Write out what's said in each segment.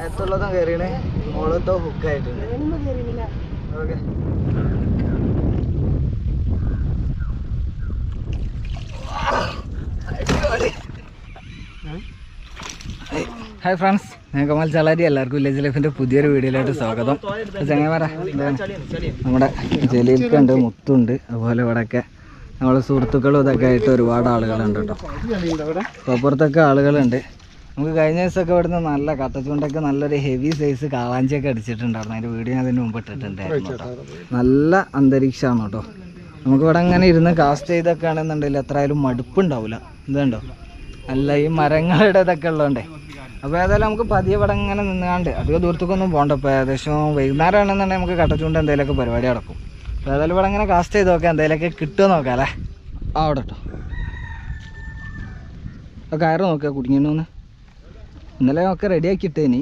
താഴത്തുള്ളതും കയറിയാണ്, മുകളിലത്തോ ഹുക്കായിട്ടുണ്ട്. Okay, hi friends, ഞാൻ കമാൽ ചാലാരി. എല്ലാവർക്കും വില്ലേജ് ലൈഫിൻ്റെ പുതിയൊരു വീഡിയോയിലായിട്ട് സ്വാഗതം. ചങ്ങായിമാരാ, നമ്മുടെ ജലീൽക്കുണ്ട്, മുത്തുണ്ട്, അതുപോലെ ഇവിടെയൊക്കെ നമ്മളെ സുഹൃത്തുക്കളും ഇതൊക്കെ ആയിട്ട് ഒരുപാട് ആളുകളുണ്ട് കേട്ടോ. അപ്പോൾ അപ്പുറത്തൊക്കെ ആളുകളുണ്ട്. നമുക്ക് കഴിഞ്ഞ ദിവസമൊക്കെ ഇവിടുന്ന് നല്ല കട്ടച്ചുണ്ടൊക്കെ നല്ലൊരു ഹെവി സൈസ് കാളാഞ്ചിയൊക്കെ അടിച്ചിട്ടുണ്ടായിരുന്നു. അതിൻ്റെ വീഡിയോ ഞാൻ അതിന് മുമ്പ് ഇട്ടിട്ടുണ്ടായിരുന്നു കേട്ടോ. നല്ല അന്തരീക്ഷമാണ് കേട്ടോ. നമുക്കിവിടെ അങ്ങനെ ഇരുന്ന് കാസ്റ്റ് ചെയ്തൊക്കെ ആണെന്നുണ്ടെങ്കിൽ എത്രയായാലും മടുപ്പുണ്ടാവില്ല. ഇതുണ്ടോ, അല്ല ഈ മരങ്ങളുടെ ഇതൊക്കെ ഉള്ളതുകൊണ്ടേ. അപ്പോൾ ഏതായാലും നമുക്ക് പതിയെ ഇവിടെ ഇങ്ങനെ നിന്നാണ്ട് അധികം ദൂരത്തേക്കൊന്നും പോകണ്ട. ഇപ്പോൾ ഏകദേശം വൈകുന്നേരം ആണെന്നുണ്ടെങ്കിൽ നമുക്ക് കട്ടച്ചുണ്ട് എന്തെങ്കിലുമൊക്കെ പരിപാടി നടക്കും. അപ്പോൾ ഏതായാലും ഇവിടെ ഇങ്ങനെ കാസ്റ്റ് ചെയ്ത് നോക്കാം, എന്തെങ്കിലുമൊക്കെ കിട്ടുമോ നോക്കാം അല്ലേ. അവിടെ കേട്ടോ, ആ കയറ് നോക്കുക കുടുങ്ങിയെന്ന്. ഇന്നലെ ഒക്കെ റെഡിയാക്കി ഇട്ടേനി.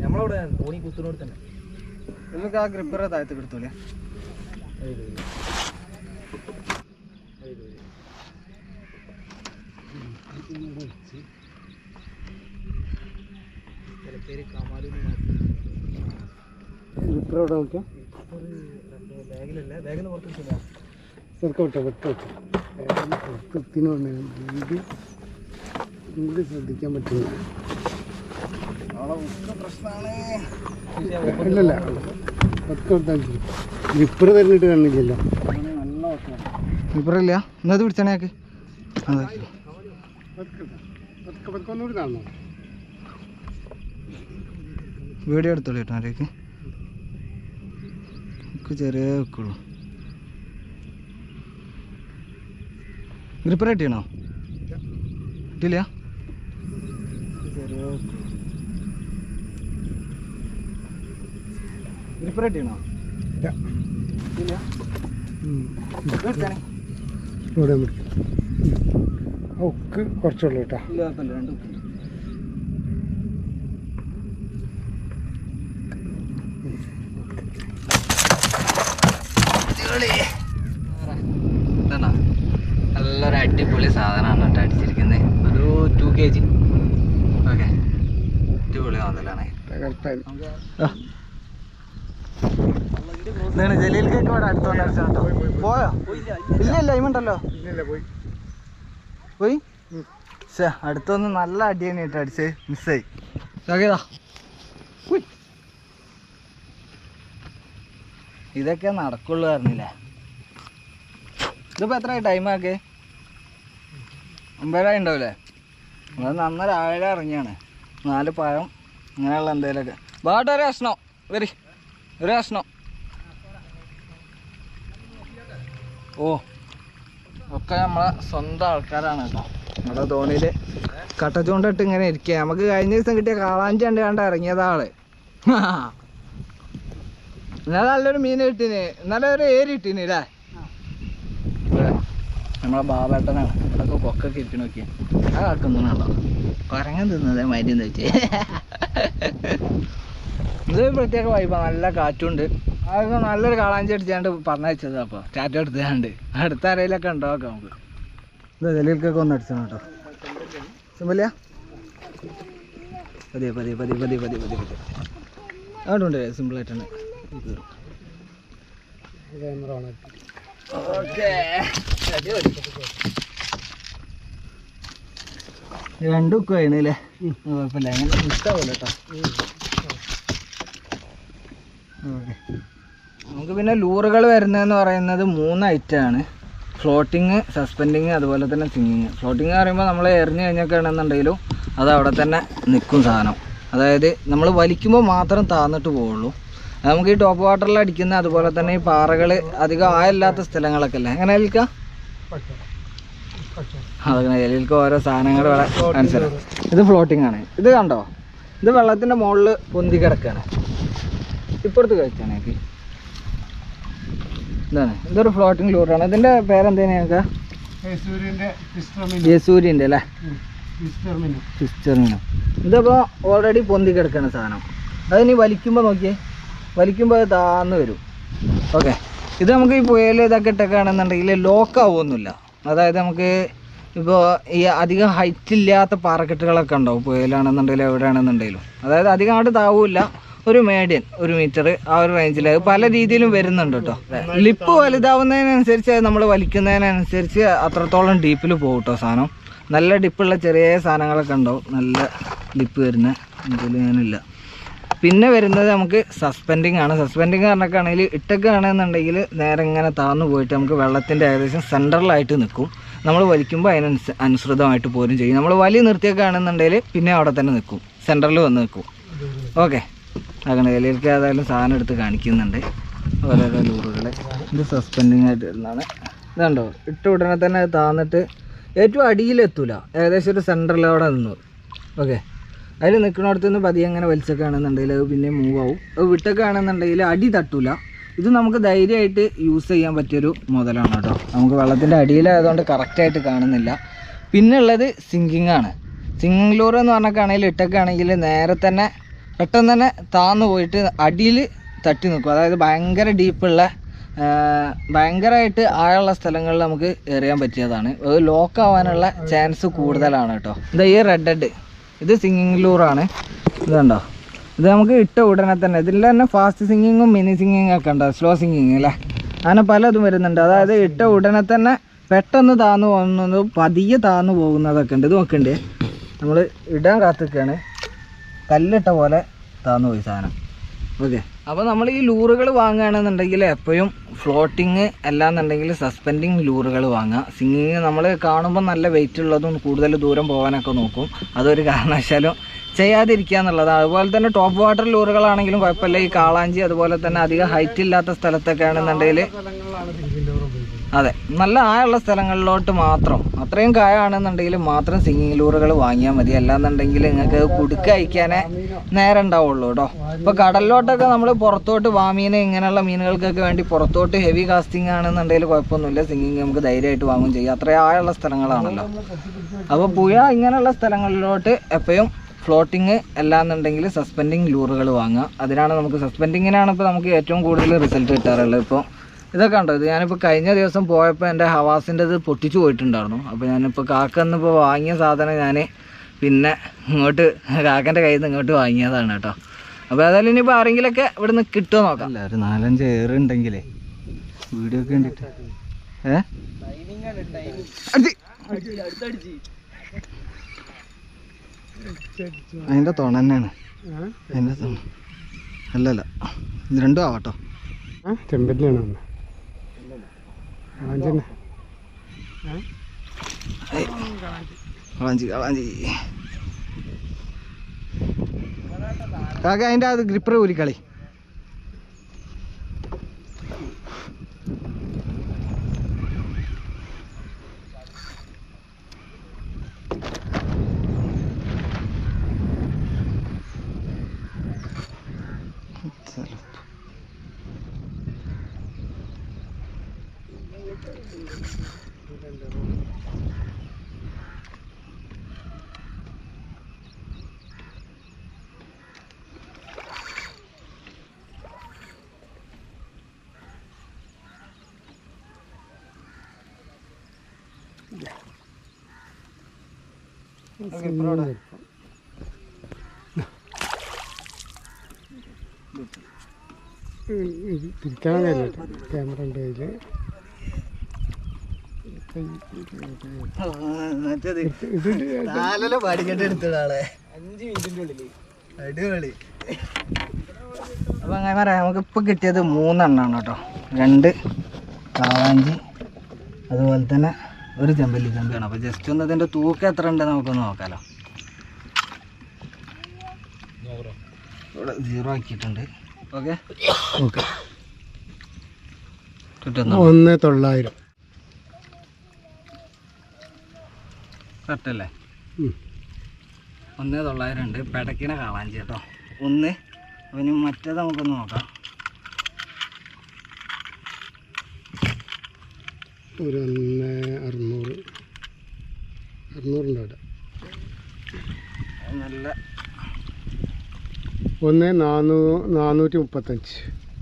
നമ്മളവിടെ തോണി കുത്തിനോട് തന്നെ നമുക്ക് ആ ഗ്രിപ്പറെ താഴത്ത് കിടത്തൂലേ. ശ്രദ്ധിക്കാൻ പറ്റില്ല. ഗ്രിപ്പർ തന്നിട്ട് കണ്ടില്ലല്ലോ. ഗ്രിപ്പറില്ല, ഇന്നത് പിടിച്ചാണേക്ക് ഒന്നുകൂടി കാണണം. വീഡിയോ എടുത്തോളൂ കേട്ടോ. ആരേക്ക് ചെറിയ വെക്കുള്ളൂ. ഗ്രിപ്പർ കിട്ടിയണോ? കിട്ടില്ല, ചെറിയ ഗ്രിപ്പർ കിട്ടിയണോ? ഒക്കെ കുറച്ചുള്ളൂ കേട്ടോ. നല്ലൊരു അടിപൊളി സാധനമാണ് കേട്ടോ അടിച്ചിരിക്കുന്നത്. ഒരു 2 kg. ഓക്കെ, അടിപൊളി മോഡലാണ്. ജലീൽക്കൊക്കെ ഇവിടെ അടുത്ത് വന്ന അടിച്ചോ. പോയോ? ഇല്ല ഇമുണ്ടല്ലോ. പോയി അടുത്തൊന്ന് നല്ല അടിയാണ് കേട്ടോ അടിച്ച്, മിസ്സായി. ഓക്കേതാ, ഇതൊക്കെ നടക്കുള്ളൂ പറഞ്ഞില്ലേ. ഇതിപ്പോൾ എത്ര ടൈമാക്കെ? 9:30 ഉണ്ടാവില്ലേ? അത് നന്ന രാവിലെ ഇറങ്ങിയാണ്. 4 പഴം അങ്ങനെയുള്ള എന്തെങ്കിലുമൊക്കെ. ബാട്ട് ഒരു കഷ്ണം വരി, ഒരു കഷ്ണം. ഓ, ഒക്കെ നമ്മളെ സ്വന്തം ആൾക്കാരാണ് കേട്ടോ. നമ്മുടെ തോണിയിൽ കട്ടച്ചുകൊണ്ടിട്ട് ഇങ്ങനെ ഇരിക്കുക. നമുക്ക് കഴിഞ്ഞ ദിവസം കിട്ടിയ കാളാഞ്ചി കണ്ട് ഇറങ്ങിയതാള്. ഇന്നലെ നല്ലൊരു മീൻ കിട്ടീന്, ഇന്നലെ ഒരു ഏരി കിട്ടീന് അല്ലേ. നമ്മളെ ബാബേട്ടനാണ് ഇവിടെയൊക്കെ പൊക്കൊക്കെ ഇരിക്കണ നോക്കി. ആ കാക്കുന്നതാണല്ലോ കുരങ്ങൻ തിന്നത് മരുന്ന് വെച്ച്. ഇതൊരു പ്രത്യേക വൈബാണ്, നല്ല കാറ്റുണ്ട്. അതൊക്കെ നല്ലൊരു കാളാഞ്ചി അടിച്ചാണ്ട് പറഞ്ഞയച്ചത്. അപ്പോൾ ചാറ്റ എടുത്താണ്ട് അടുത്ത അരയിലൊക്കെ ഉണ്ടാക്കാം നമുക്ക്. ഇത് ജലീൽക്കൊക്കെ ഒന്ന് അടിച്ചാണ് കേട്ടോ. സിമ്പിളിയ പതിയെ പതിയെ പതിയെ പതിയെ പതിയെ പതിയെ പതിയെ അതുകൊണ്ട് സിമ്പിളായിട്ടാണ്. ഓക്കെ, രണ്ടും കഴിഞ്ഞല്ലേ, കുഴപ്പമില്ല. അങ്ങനെ ഇഷ്ടമാവില്ല കേട്ടോ. ഓക്കെ, നമുക്ക് പിന്നെ ലൂറുകൾ വരുന്നതെന്ന് പറയുന്നത് 3 ഐറ്റമാണ്. ഫ്ലോട്ടിങ്, സസ്പെൻഡിങ്, അതുപോലെ തന്നെ സിങ്ങിങ്. ഫ്ലോട്ടിങ് എന്ന് പറയുമ്പോൾ നമ്മൾ എറിഞ്ഞ് കഴിഞ്ഞൊക്കെ ആണെന്നുണ്ടെങ്കിലും അത് അവിടെ തന്നെ നിൽക്കും സാധനം. അതായത് നമ്മൾ വലിക്കുമ്പോൾ മാത്രം താന്നിട്ട് പോവുള്ളൂ. നമുക്ക് ഈ ടോപ്പ് വാട്ടറിൽ അടിക്കുന്ന, അതുപോലെ തന്നെ ഈ പാറകൾ അധികം ആയല്ലാത്ത സ്ഥലങ്ങളൊക്കെ അല്ലേ, അങ്ങനെ ഏൽക്കാം. അതങ്ങനെ ഏൽക്ക് ഓരോ സാധനങ്ങൾ മനസ്സിലാവും. ഇത് ഫ്ലോട്ടിങ് ആണ്. ഇത് കണ്ടോ, ഇത് വെള്ളത്തിൻ്റെ മുകളിൽ പൊന്തി കിടക്കുകയാണ്. ഇപ്പുറത്ത് കഴിച്ചാണേക്ക് ഇതാണ്, ഇതൊരു ഫ്ലോട്ടിംഗ് ലൂറാണ്. ഇതിൻ്റെ പേരെന്തേന് ഞങ്ങൾക്ക്? യെസൂരിൻ്റെ അല്ലേ, സിസ്റ്റർമിനോ. ഇതിപ്പോൾ ഓൾറെഡി പൊന്തി കിടക്കുന്ന സാധനം. അതിനി വലിക്കുമ്പോൾ നോക്കിയേ, വലിക്കുമ്പോൾ അത് താന്ന് വരും. ഓക്കെ, ഇത് നമുക്ക് ഈ പുയൽ ഇതൊക്കെ ഇട്ടൊക്കെയാണെന്നുണ്ടെങ്കിൽ ലോക്കാവുമൊന്നുമില്ല. അതായത് നമുക്ക് ഇപ്പോൾ ഈ അധികം ഹൈറ്റ് ഇല്ലാത്ത പാറക്കെട്ടുകളൊക്കെ ഉണ്ടാവും പുയലാണെന്നുണ്ടെങ്കിലും എവിടെയാണെന്നുണ്ടെങ്കിലും. അതായത് അധികം അങ്ങോട്ട് താവില്ല, ഒരു മീഡിയൻ 1 മീറ്റർ ആ ഒരു റേഞ്ചിൽ. അത് പല രീതിയിലും വരുന്നുണ്ട് കേട്ടോ. ലിപ്പ് വലുതാവുന്നതിനനുസരിച്ച് നമ്മൾ വലിക്കുന്നതിനനുസരിച്ച് അത്രത്തോളം ഡീപ്പിൽ പോകും കേട്ടോ സാധനം. നല്ല ഡിപ്പുള്ള ചെറിയ സാധനങ്ങളൊക്കെ ഉണ്ടാവും, നല്ല ലിപ്പ് വരുന്ന ഇതിൽ ഞാനില്ല. പിന്നെ വരുന്നത് നമുക്ക് സസ്പെൻഡിങ് ആണ്. സസ്പെൻഡിങ് പറഞ്ഞൊക്കെയാണെങ്കിൽ ഇട്ടൊക്കെയാണെന്നുണ്ടെങ്കിൽ നേരെ ഇങ്ങനെ താന്നു പോയിട്ട് നമുക്ക് വെള്ളത്തിൻ്റെ ഏകദേശം സെൻറ്ററിലായിട്ട് നിൽക്കും. നമ്മൾ വലിക്കുമ്പോൾ അനുസൃതമായിട്ട് പോരും ചെയ്യും. നമ്മൾ വലി നിർത്തിയൊക്കെ ആണെന്നുണ്ടെങ്കിൽ പിന്നെ അവിടെ തന്നെ നിൽക്കും, സെൻറ്ററിൽ വന്ന് നിൽക്കും. ഓക്കെ, അങ്ങനെ ഇതിലേക്ക് ഏതായാലും സാധനം എടുത്ത് കാണിക്കുന്നുണ്ട് ഓരോരോ ലൂറുകൾ. ഇത് സസ്പെൻഡിങ് ആയിട്ട് വരുന്നതാണ്. ഇതുണ്ടോ, ഇട്ട ഉടനെ തന്നെ അത് താന്നിട്ട് ഏറ്റവും അടിയിലെത്തൂല, ഏകദേശം ഒരു സെൻറ്ററിൽ അവിടെ നിന്നു. ഓക്കെ, അതിൽ നിൽക്കുന്നിടത്ത് നിന്ന് പതിയെ അങ്ങനെ വലിച്ചൊക്കെ ആണെന്നുണ്ടെങ്കിൽ അത് പിന്നെ മൂവ് ആവും. അത് വിട്ടൊക്കെ ആണെന്നുണ്ടെങ്കിൽ അടി തട്ടൂല. ഇത് നമുക്ക് ധൈര്യമായിട്ട് യൂസ് ചെയ്യാൻ പറ്റിയൊരു മുതലാണ് കേട്ടോ. നമുക്ക് വെള്ളത്തിൻ്റെ അടിയിലായതുകൊണ്ട് കറക്റ്റായിട്ട് കാണുന്നില്ല. പിന്നെ ഉള്ളത് സിങ്കിങ് ആണ്. സിങ്കിങ് ലൂർ എന്ന് പറഞ്ഞൊക്കെയാണെങ്കിൽ ഇട്ടൊക്കെ ആണെങ്കിൽ നേരെ തന്നെ പെട്ടെന്ന് തന്നെ താന്നു പോയിട്ട് അടിയിൽ തട്ടി നിൽക്കും. അതായത് ഭയങ്കര ഡീപ്പുള്ള ഭയങ്കരമായിട്ട് ആഴമുള്ള സ്ഥലങ്ങളിൽ നമുക്ക് എറിയാൻ പറ്റിയതാണ്. അത് ലോക്ക് ആവാനുള്ള ചാൻസ് കൂടുതലാണ് കേട്ടോ. ഇതാ ഈ റെഡ് ഹെഡ്, ഇത് സിങ്കിങ് ലൂറാണ്. ഇതുണ്ടോ, ഇത് നമുക്ക് ഇട്ട ഉടനെ തന്നെ ഇതിൽ തന്നെ ഫാസ്റ്റ് സിങ്കിങ്ങും മിനി സിങ്കിങ്ങും ഒക്കെ ഉണ്ടോ, സ്ലോ സിങ്കിങ് അല്ലേ, അങ്ങനെ പലതും വരുന്നുണ്ട്. അതായത് ഇട്ട ഉടനെ തന്നെ പെട്ടെന്ന് താന്നു പോകുന്നതും പതിയെ താന്നു പോകുന്നതൊക്കെ ഉണ്ട്. ഇത് നോക്കണ്ടേ, നമ്മൾ ഇടാൻ കാത്തിക്കാണ്, കല്ലിട്ട പോലെ താന്നു പോയി സാധനം. ഓക്കെ, അപ്പോൾ നമ്മൾ ഈ ലൂറുകൾ വാങ്ങുകയാണെന്നുണ്ടെങ്കിൽ എപ്പോഴും ഫ്ലോട്ടിങ് അല്ലാന്നുണ്ടെങ്കിൽ സസ്പെൻഡിങ് ലൂറുകൾ വാങ്ങുക. സിങ്കിങ് നമ്മൾ കാണുമ്പോൾ നല്ല വെയിറ്റ് ഉള്ളതും കൂടുതൽ ദൂരം പോകാനൊക്കെ നോക്കും. അതൊരു കാരണവശാലും ചെയ്യാതിരിക്കുക എന്നുള്ളതാണ്. അതുപോലെ തന്നെ ടോപ്പ് വാട്ടർ ലൂറുകളാണെങ്കിലും കുഴപ്പമില്ല. ഈ കാളാഞ്ചി അതുപോലെ തന്നെ അധികം ഹൈറ്റ് ഇല്ലാത്ത സ്ഥലത്തൊക്കെ ആണെന്നുണ്ടെങ്കിൽ, അതെ, നല്ല ആയുള്ള സ്ഥലങ്ങളിലോട്ട് മാത്രം, അത്രയും കായാണെന്നുണ്ടെങ്കിൽ മാത്രം സിങ്കിങ് ലൂറുകൾ വാങ്ങിയാൽ മതി. അല്ലാന്നുണ്ടെങ്കിൽ നിങ്ങൾക്ക് കുടുക്ക അയക്കാനേ നേരം ഉണ്ടാവുള്ളൂ കേട്ടോ. ഇപ്പോൾ കടലിലോട്ടൊക്കെ നമ്മൾ പുറത്തോട്ട് വാമീന് ഇങ്ങനെയുള്ള മീനുകൾക്കൊക്കെ വേണ്ടി പുറത്തോട്ട് ഹെവി കാസ്റ്റിംഗ് ആണെന്നുണ്ടെങ്കിൽ കുഴപ്പമൊന്നുമില്ല, സിങ്കിങ് നമുക്ക് ധൈര്യമായിട്ട് വാങ്ങുകയും ചെയ്യാം. അത്രയും ആയുള്ള സ്ഥലങ്ങളാണല്ലോ. അപ്പോൾ പുഴ ഇങ്ങനെയുള്ള സ്ഥലങ്ങളിലോട്ട് എപ്പോഴും ഫ്ലോട്ടിങ് അല്ലാന്നുണ്ടെങ്കിൽ സസ്പെൻഡിങ് ലൂറുകൾ വാങ്ങുക. അതിനാണ് നമുക്ക് സസ്പെൻഡിങ്ങിനാണ് ഇപ്പോൾ നമുക്ക് ഏറ്റവും കൂടുതൽ റിസൾട്ട് കിട്ടാറുള്ളത്. ഇപ്പോൾ ഇതൊക്കെ ഉണ്ടോ, ഇത് ഞാനിപ്പോൾ കഴിഞ്ഞ ദിവസം പോയപ്പോൾ എൻ്റെ ഹവാസിൻ്റെ ഇത് പൊട്ടിച്ചു പോയിട്ടുണ്ടായിരുന്നു. അപ്പോൾ ഞാനിപ്പോൾ കാക്കന്നിപ്പോൾ വാങ്ങിയ സാധനം ഞാൻ പിന്നെ ഇങ്ങോട്ട് കാക്കൻ്റെ കയ്യിൽ നിന്ന് ഇങ്ങോട്ട് വാങ്ങിയതാണ് കേട്ടോ. അപ്പോൾ ഏതായാലും ഇനിയിപ്പോൾ ആരെങ്കിലൊക്കെ ഇവിടെ നിന്ന് കിട്ടുമോ നോക്കാം. അല്ല, ഒരു 4-5 ഏറുണ്ടെങ്കിലേ വീഡിയോ ഒക്കെ കണ്ടിട്ട് അതിൻ്റെ തുണ തന്നെയാണ്, അതിൻ്റെ തുണ അല്ലല്ല, ഇത് രണ്ടും ആവട്ടോ. ചെമ്പല്ലിയാണ് കളാഞ്ചി കളാഞ്ചി കാക്ക, അതിൻ്റെ അത് ഗ്രിപ്പർ ഊരിക്കളി. തിരിക്കാൻ ക്യാമറ ഉണ്ട് കയ്യിൽ. അടിപൊളി. അപ്പൊ അങ്ങനെ പറയാം, നമുക്കിപ്പോൾ കിട്ടിയത് 3 എണ്ണമാണ് കേട്ടോ. 2 കാളാഞ്ചി അതുപോലെ തന്നെ ഒരു ചെമ്പല്ലി ചെമ്പിയാണ്. അപ്പോൾ ജസ്റ്റ് ഒന്ന് ഇതിൻ്റെ തൂക്കം എത്ര ഉണ്ടെന്ന് നമുക്കൊന്ന് നോക്കാമല്ലോ. ഇവിടെ 0 ആക്കിയിട്ടുണ്ട്. Okay okay, 1900 കറക്റ്റല്ലേ? 1900 ഉണ്ട്. പെടക്കിന കാളാഞ്ചി കേട്ടോ. അപ്പം മറ്റേത് നമുക്കൊന്ന് നോക്കാം. ഒരു 1600 600 നല്ല 435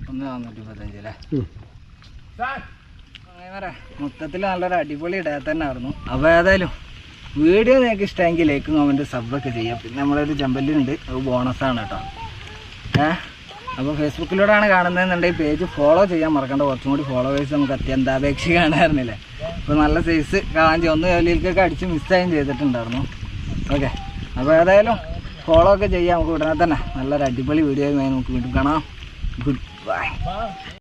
435 അല്ലേ? അങ്ങനെ മൊത്തത്തിൽ നല്ലൊരു അടിപൊളി ഡേ തന്നെ ആയിരുന്നു. അപ്പോൾ ഏതായാലും വീഡിയോ നിങ്ങൾക്ക് ഇഷ്ടമെങ്കിൽ ലൈക്കും കമൻറ്റ് സബ്ബൊക്കെ ചെയ്യാം. പിന്നെ നമ്മളൊരു ചെമ്പല്ലുണ്ട്, അത് ബോണസാണ് കേട്ടോ. അപ്പോൾ ഫേസ്ബുക്കിലൂടെയാണ് കാണുന്നതെന്നുണ്ടെങ്കിൽ പേജ് ഫോളോ ചെയ്യാൻ മറക്കണ്ട. കുറച്ചും കൂടി ഫോളോവേഴ്സ് നമുക്ക് അത്യന്താപേക്ഷിക്കാനായിരുന്നില്ലേ. അപ്പോൾ നല്ല സൈസ് കാഞ്ചി ഒന്ന് ജോലിയിലേക്കൊക്കെ അടിച്ച് മിസ്സായും ചെയ്തിട്ടുണ്ടായിരുന്നു. ഓക്കെ, അപ്പോൾ ഏതായാലും ഫോളോ ഒക്കെ ചെയ്യാം. നമുക്ക് ഉടനെ തന്നെ നല്ലൊരു അടിപൊളി വീഡിയോ നമുക്ക് വീണ്ടും കാണാം. Good bye.